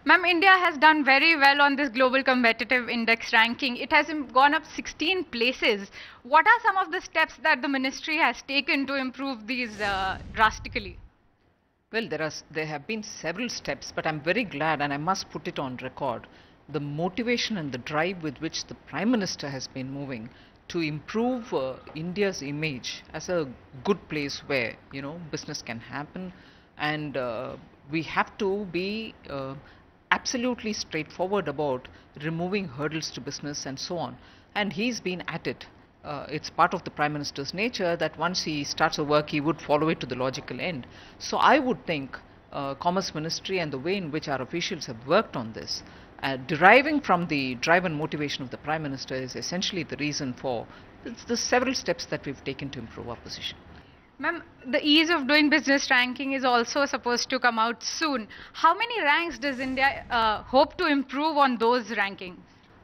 Ma'am, India has done very well on this global competitive index ranking. It has gone up 16 places. What are some of the steps that the ministry has taken to improve these drastically? Well, there have been several steps, but I'm very glad, and I must put it on record, the motivation and the drive with which the Prime Minister has been moving to improve India's image as a good place where, business can happen, and we have to be absolutely straightforward about removing hurdles to business and so on. And he's been at it. It's part of the Prime Minister's nature that once he starts a work, he would follow it to the logical end. So I would think Commerce Ministry and the way in which our officials have worked on this, deriving from the drive and motivation of the Prime Minister, is essentially the reason for the several steps that we've taken to improve our position. Ma'am, the ease of doing business ranking is also supposed to come out soon. How many ranks does India hope to improve on those rankings?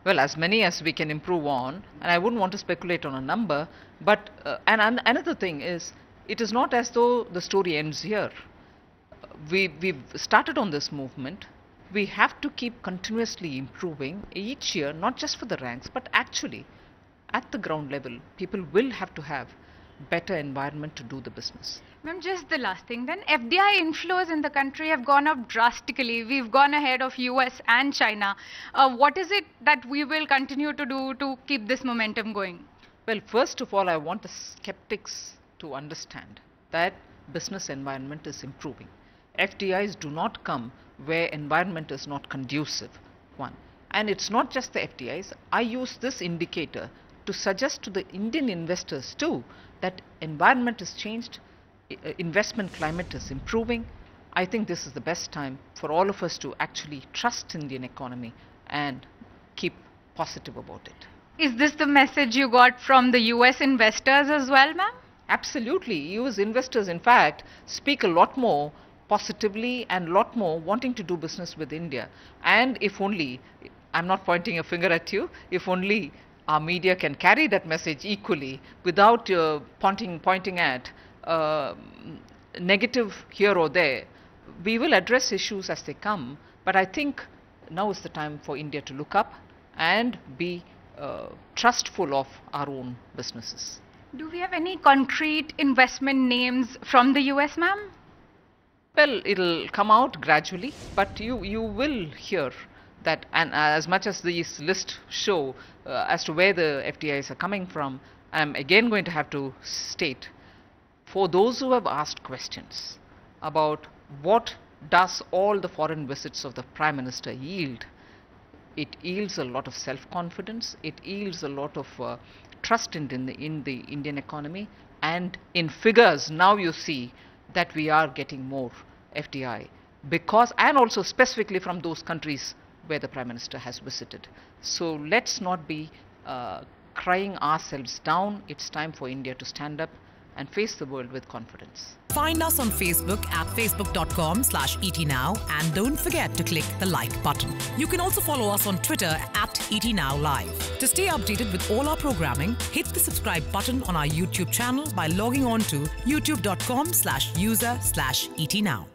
Well, as many as we can improve on, and I wouldn't want to speculate on a number, but another thing is, it is not as though the story ends here. We've started on this movement. We have to keep continuously improving each year, not just for the ranks, but actually at the ground level, people will have to have better environment to do the business. Ma'am, just the last thing then, FDI inflows in the country have gone up drastically. We've gone ahead of US and China. What is it that we will continue to do to keep this momentum going? Well, first of all, I want the skeptics to understand that business environment is improving. FDIs do not come where environment is not conducive, one. And it's not just the FDIs. I use this indicator to suggest to the Indian investors too that environment has changed, investment climate is improving. I think this is the best time for all of us to actually trust Indian economy and keep positive about it. Is this the message you got from the US investors as well, ma'am? Absolutely. US investors, in fact, speak a lot more positively and a lot more wanting to do business with India. And if only, I'm not pointing a finger at you, if only our media can carry that message equally without pointing at negative here or there. We will address issues as they come, but I think now is the time for India to look up and be trustful of our own businesses. Do we have any concrete investment names from the US, ma'am? Well, it'll come out gradually, but you will hear that, and as much as these lists show as to where the FDIs are coming from, I'm again going to have to state, for those who have asked questions about what does all the foreign visits of the Prime Minister yield, it yields a lot of self-confidence, it yields a lot of trust in the Indian economy, and in figures now you see that we are getting more FDI because, and also specifically from those countries where the Prime Minister has visited. So let's not be crying ourselves down. It's time for India to stand up and face the world with confidence. Find us on Facebook at facebook.com/ETNow and don't forget to click the like button. You can also follow us on Twitter at ETNowLive. To stay updated with all our programming, hit the subscribe button on our YouTube channel by logging on to youtube.com/user/ETNow.